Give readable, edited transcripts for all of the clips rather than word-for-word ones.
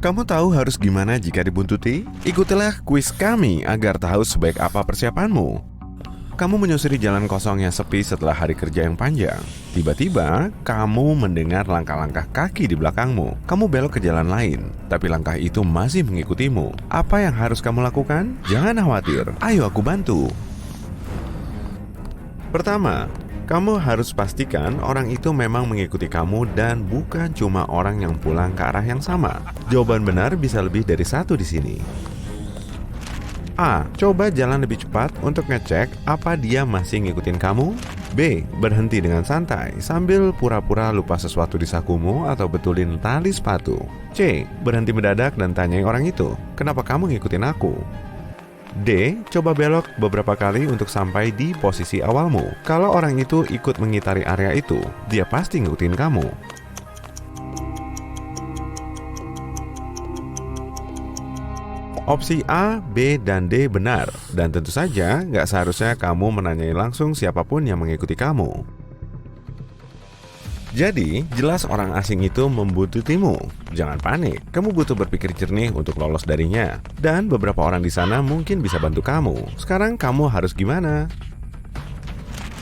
Kamu tahu harus gimana jika dibuntuti? Ikutilah kuis kami agar tahu sebaik apa persiapanmu. Kamu menyusuri jalan kosong yang sepi setelah hari kerja yang panjang. Tiba-tiba, kamu mendengar langkah-langkah kaki di belakangmu. Kamu belok ke jalan lain, tapi langkah itu masih mengikutimu. Apa yang harus kamu lakukan? Jangan khawatir, ayo aku bantu. Pertama, kamu harus pastikan orang itu memang mengikuti kamu dan bukan cuma orang yang pulang ke arah yang sama. Jawaban benar bisa lebih dari satu di sini. A. Coba jalan lebih cepat untuk ngecek apa dia masih ngikutin kamu. B. Berhenti dengan santai sambil pura-pura lupa sesuatu di sakumu atau betulin tali sepatu. C. Berhenti mendadak dan tanyai orang itu, kenapa kamu ngikutin aku? D. Coba belok beberapa kali untuk sampai di posisi awalmu. Kalau orang itu ikut mengitari area itu, dia pasti ngikutin kamu. Opsi A, B, dan D benar. Dan tentu saja nggak seharusnya kamu menanyai langsung siapapun yang mengikuti kamu. Jadi, jelas orang asing itu membuntutimu. Jangan panik, kamu butuh berpikir jernih untuk lolos darinya. Dan beberapa orang di sana mungkin bisa bantu kamu. Sekarang kamu harus gimana?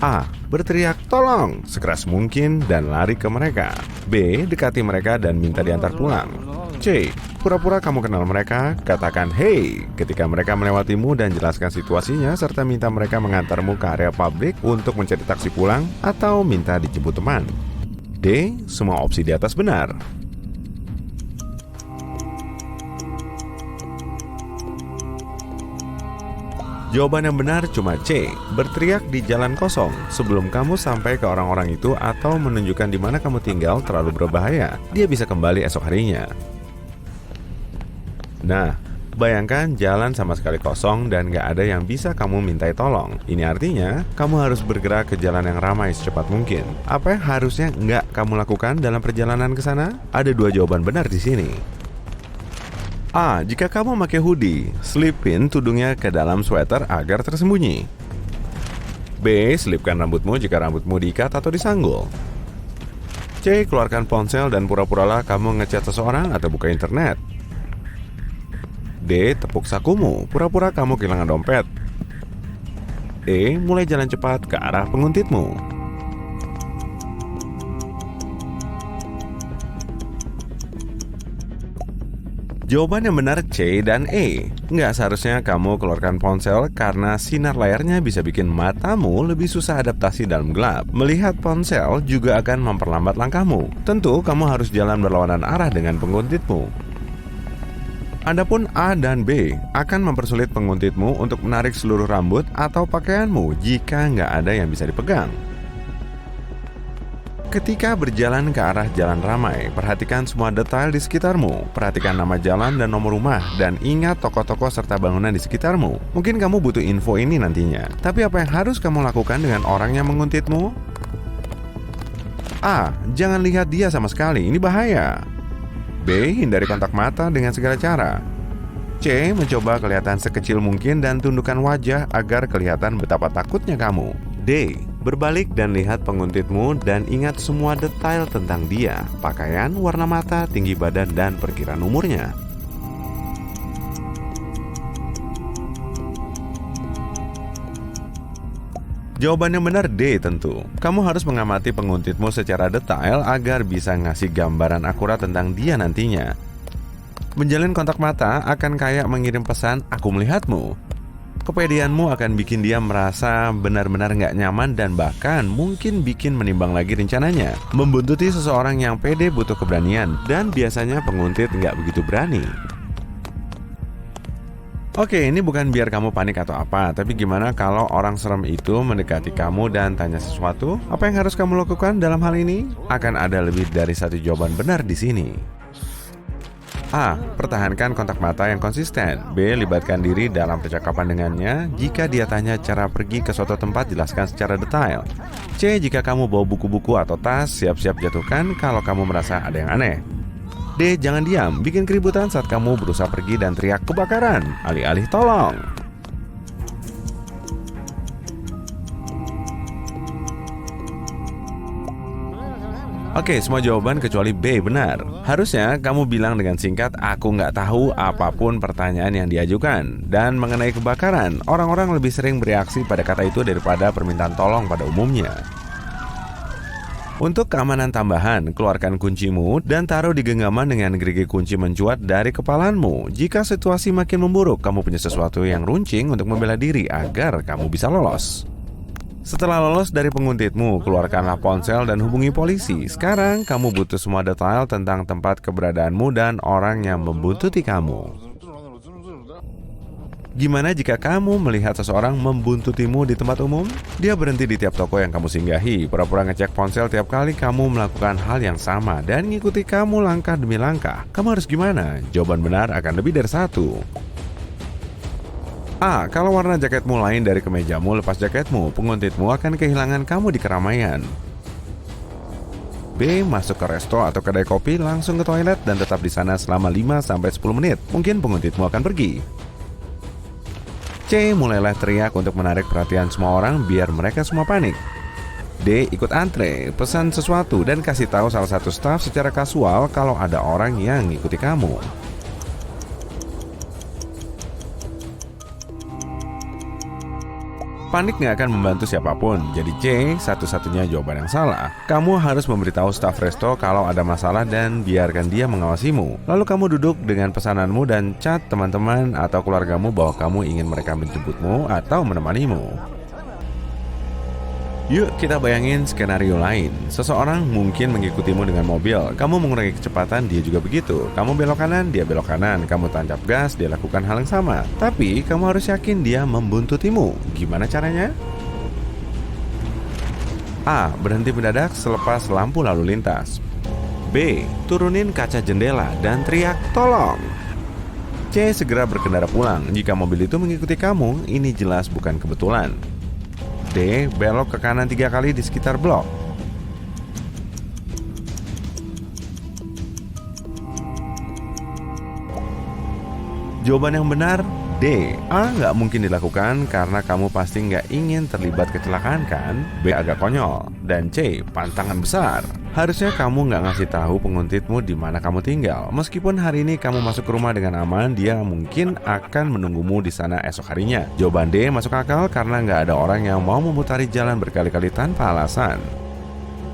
A. Berteriak tolong sekeras mungkin dan lari ke mereka. B. Dekati mereka dan minta diantar pulang. C. Pura-pura kamu kenal mereka, katakan hey ketika mereka melewatimu dan jelaskan situasinya serta minta mereka mengantarmu ke area pabrik untuk mencari taksi pulang atau minta dijemput teman. D. Semua opsi di atas benar. Jawaban yang benar cuma C. Berteriak di jalan kosong sebelum kamu sampai ke orang-orang itu atau menunjukkan di mana kamu tinggal terlalu berbahaya. Dia bisa kembali esok harinya. Nah, bayangkan jalan sama sekali kosong dan gak ada yang bisa kamu mintai tolong. Ini artinya, kamu harus bergerak ke jalan yang ramai secepat mungkin. Apa yang harusnya nggak kamu lakukan dalam perjalanan ke sana? Ada dua jawaban benar di sini. A. Jika kamu pakai hoodie, selipin tudungnya ke dalam sweater agar tersembunyi. B. Selipkan rambutmu jika rambutmu diikat atau disanggul. C. Keluarkan ponsel dan pura-puralah kamu ngechat seseorang atau buka internet. D. Tepuk sakumu, pura-pura kamu kehilangan dompet. E. Mulai jalan cepat ke arah penguntitmu. Jawaban yang benar C dan E. Nggak seharusnya kamu keluarkan ponsel karena sinar layarnya bisa bikin matamu lebih susah adaptasi dalam gelap. Melihat ponsel juga akan memperlambat langkahmu. Tentu kamu harus jalan berlawanan arah dengan penguntitmu. Adapun A dan B akan mempersulit penguntitmu untuk menarik seluruh rambut atau pakaianmu jika nggak ada yang bisa dipegang. Ketika berjalan ke arah jalan ramai, perhatikan semua detail di sekitarmu. Perhatikan nama jalan dan nomor rumah, dan ingat toko-toko serta bangunan di sekitarmu. Mungkin kamu butuh info ini nantinya. Tapi apa yang harus kamu lakukan dengan orang yang menguntitmu? A. Jangan lihat dia sama sekali, ini bahaya. B. Hindari kontak mata dengan segala cara. C. Mencoba kelihatan sekecil mungkin dan tundukkan wajah agar kelihatan betapa takutnya kamu. D. Berbalik dan lihat penguntitmu dan ingat semua detail tentang dia, pakaian, warna mata, tinggi badan, dan perkiraan umurnya. Jawaban yang benar D tentu. Kamu harus mengamati penguntitmu secara detail agar bisa ngasih gambaran akurat tentang dia nantinya. Menjalin kontak mata akan kayak mengirim pesan, aku melihatmu. Kepedeanmu akan bikin dia merasa benar-benar nggak nyaman dan bahkan mungkin bikin menimbang lagi rencananya. Membuntuti seseorang yang pede butuh keberanian dan biasanya penguntit nggak begitu berani. Oke, ini bukan biar kamu panik atau apa, tapi gimana kalau orang serem itu mendekati kamu dan tanya sesuatu? Apa yang harus kamu lakukan dalam hal ini? Akan ada lebih dari satu jawaban benar di sini. A. Pertahankan kontak mata yang konsisten. B. Libatkan diri dalam percakapan dengannya. Jika dia tanya cara pergi ke suatu tempat, jelaskan secara detail. C. Jika kamu bawa buku-buku atau tas, siap-siap jatuhkan kalau kamu merasa ada yang aneh. D. Jangan diam, bikin keributan saat kamu berusaha pergi dan teriak kebakaran, alih-alih tolong. Oke, semua jawaban kecuali B benar. Harusnya kamu bilang dengan singkat, aku nggak tahu apapun pertanyaan yang diajukan. Dan mengenai kebakaran, orang-orang lebih sering bereaksi pada kata itu daripada permintaan tolong pada umumnya. Untuk keamanan tambahan, keluarkan kuncimu dan taruh di genggaman dengan gerigi kunci mencuat dari kepalamu. Jika situasi makin memburuk, kamu punya sesuatu yang runcing untuk membela diri agar kamu bisa lolos. Setelah lolos dari penguntitmu, keluarkanlah ponsel dan hubungi polisi. Sekarang kamu butuh semua detail tentang tempat keberadaanmu dan orang yang membuntuti kamu. Gimana jika kamu melihat seseorang membuntutimu di tempat umum? Dia berhenti di tiap toko yang kamu singgahi, pura-pura ngecek ponsel tiap kali kamu melakukan hal yang sama, dan ngikuti kamu langkah demi langkah. Kamu harus gimana? Jawaban benar akan lebih dari satu. A. Kalau warna jaketmu lain dari kemejamu, lepas jaketmu. Penguntitmu akan kehilangan kamu di keramaian. B. Masuk ke resto atau kedai kopi, langsung ke toilet dan tetap di sana selama 5-10 menit. Mungkin penguntitmu akan pergi. C. Mulailah teriak untuk menarik perhatian semua orang biar mereka semua panik. D. Ikut antre, pesan sesuatu dan kasih tahu salah satu staf secara kasual kalau ada orang yang ngikuti kamu. Panik nggak akan membantu siapapun, jadi C satu-satunya jawaban yang salah. Kamu harus memberitahu staf resto kalau ada masalah dan biarkan dia mengawasimu. Lalu kamu duduk dengan pesananmu dan chat teman-teman atau keluargamu bahwa kamu ingin mereka menjemputmu atau menemanimu. Yuk kita bayangin skenario lain. Seseorang mungkin mengikutimu dengan mobil. Kamu mengurangi kecepatan, dia juga begitu. Kamu belok kanan, dia belok kanan. Kamu tancap gas, dia lakukan hal yang sama. Tapi kamu harus yakin dia membuntutimu. Gimana caranya? A. Berhenti mendadak selepas lampu lalu lintas. B. Turunin kaca jendela dan teriak tolong. C. Segera berkendara pulang. Jika mobil itu mengikuti kamu, ini jelas bukan kebetulan. D. Belok ke kanan 3 kali di sekitar blok. Jawaban yang benar D. A. Nggak mungkin dilakukan karena kamu pasti nggak ingin terlibat kecelakaan kan? B. Agak konyol. Dan C. Pantangan besar. Harusnya kamu nggak ngasih tahu penguntitmu di mana kamu tinggal. Meskipun hari ini kamu masuk ke rumah dengan aman, dia mungkin akan menunggumu di sana esok harinya. Jawaban D masuk akal karena nggak ada orang yang mau memutari jalan berkali-kali tanpa alasan.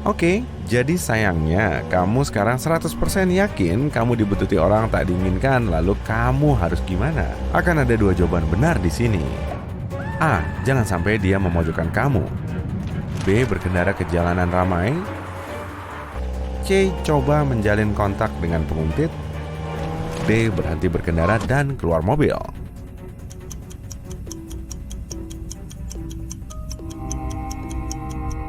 Oke, jadi sayangnya kamu sekarang 100% yakin kamu dibuntuti orang tak diinginkan. Lalu kamu harus gimana? Akan ada 2 jawaban benar di sini. A. Jangan sampai dia memojokkan kamu. B. Berkendara ke jalanan ramai. C. Coba menjalin kontak dengan penguntit. D. Berhenti berkendara dan keluar mobil.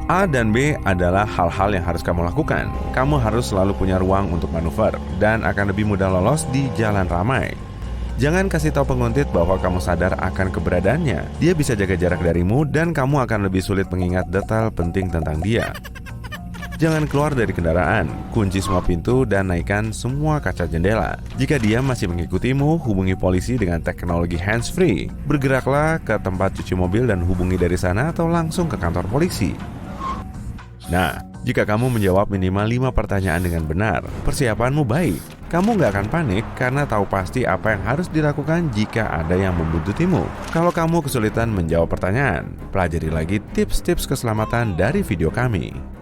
A dan B adalah hal-hal yang harus kamu lakukan. Kamu harus selalu punya ruang untuk manuver dan akan lebih mudah lolos di jalan ramai. Jangan kasih tahu penguntit bahwa kamu sadar akan keberadaannya. Dia bisa jaga jarak darimu dan kamu akan lebih sulit mengingat detail penting tentang dia. Jangan keluar dari kendaraan, kunci semua pintu dan naikkan semua kaca jendela. Jika dia masih mengikutimu, hubungi polisi dengan teknologi hands-free. Bergeraklah ke tempat cuci mobil dan hubungi dari sana atau langsung ke kantor polisi. Nah, jika kamu menjawab minimal 5 pertanyaan dengan benar, persiapanmu baik. Kamu nggak akan panik karena tahu pasti apa yang harus dilakukan jika ada yang membuntutimu. Kalau kamu kesulitan menjawab pertanyaan, pelajari lagi tips-tips keselamatan dari video kami.